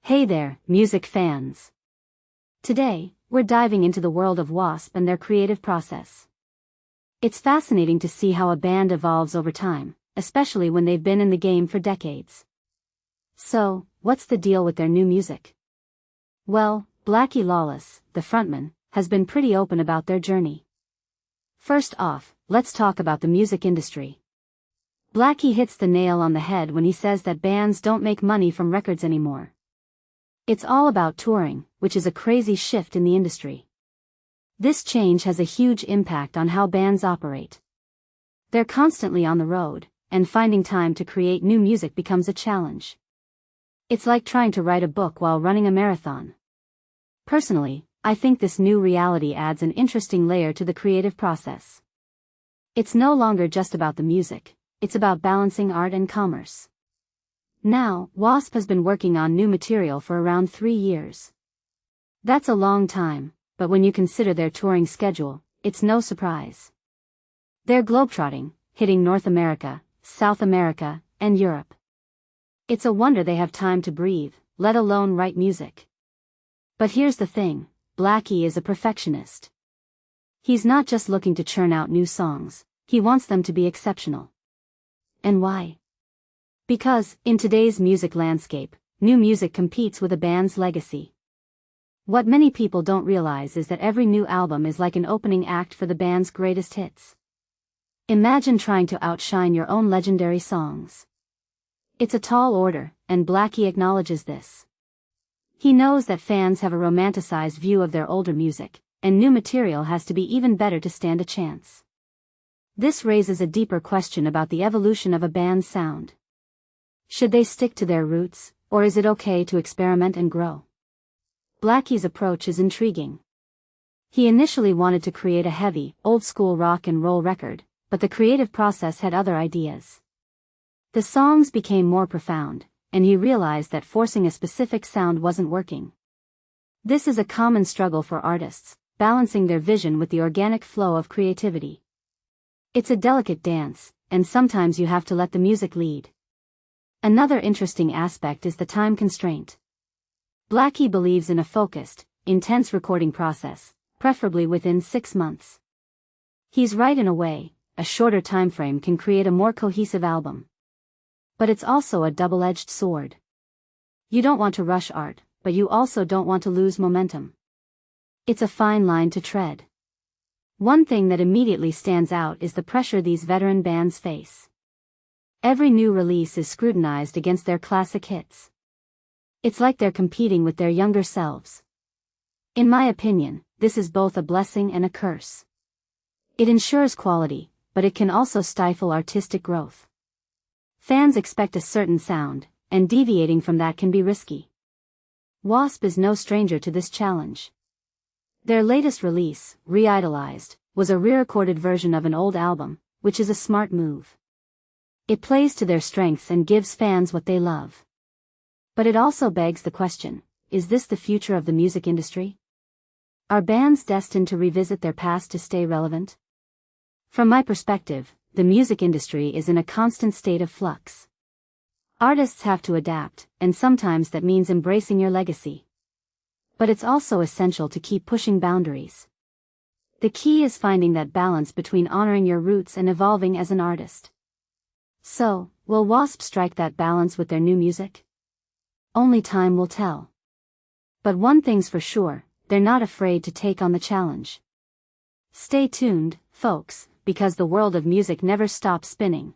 Hey there, music fans! Today, we're diving into the world of W.A.S.P and their creative process. It's fascinating to see how a band evolves over time, especially when they've been in the game for decades. So, what's the deal with their new music? Well, Blackie Lawless, the frontman, has been pretty open about their journey. First off, let's talk about the music industry. Blackie hits the nail on the head when he says that bands don't make money from records anymore. It's all about touring, which is a crazy shift in the industry. This change has a huge impact on how bands operate. They're constantly on the road, and finding time to create new music becomes a challenge. It's like trying to write a book while running a marathon. Personally, I think this new reality adds an interesting layer to the creative process. It's no longer just about the music, it's about balancing art and commerce. Now, W.A.S.P has been working on new material for around 3 years. That's a long time, but when you consider their touring schedule, it's no surprise. They're globetrotting, hitting North America, South America, and Europe. It's a wonder they have time to breathe, let alone write music. But here's the thing, Blackie is a perfectionist. He's not just looking to churn out new songs, he wants them to be exceptional. And why? Because, in today's music landscape, new music competes with a band's legacy. What many people don't realize is that every new album is like an opening act for the band's greatest hits. Imagine trying to outshine your own legendary songs. It's a tall order, and Blackie acknowledges this. He knows that fans have a romanticized view of their older music, and new material has to be even better to stand a chance. This raises a deeper question about the evolution of a band's sound. Should they stick to their roots, or is it okay to experiment and grow? Blackie's approach is intriguing. He initially wanted to create a heavy, old-school rock and roll record, but the creative process had other ideas. The songs became more profound, and he realized that forcing a specific sound wasn't working. This is a common struggle for artists, balancing their vision with the organic flow of creativity. It's a delicate dance, and sometimes you have to let the music lead. Another interesting aspect is the time constraint. Blackie believes in a focused, intense recording process, preferably within 6 months. He's right in a way, a shorter timeframe can create a more cohesive album. But it's also a double-edged sword. You don't want to rush art, but you also don't want to lose momentum. It's a fine line to tread. One thing that immediately stands out is the pressure these veteran bands face. Every new release is scrutinized against their classic hits. It's like they're competing with their younger selves. In my opinion, this is both a blessing and a curse. It ensures quality, but it can also stifle artistic growth. Fans expect a certain sound, and deviating from that can be risky. W.A.S.P is no stranger to this challenge. Their latest release, Re-Idolized, was a re-recorded version of an old album, which is a smart move. It plays to their strengths and gives fans what they love. But it also begs the question, is this the future of the music industry? Are bands destined to revisit their past to stay relevant? From my perspective, the music industry is in a constant state of flux. Artists have to adapt, and sometimes that means embracing your legacy. But it's also essential to keep pushing boundaries. The key is finding that balance between honoring your roots and evolving as an artist. So, will W.A.S.P strike that balance with their new music? Only time will tell. But one thing's for sure, they're not afraid to take on the challenge. Stay tuned, folks, because the world of music never stops spinning.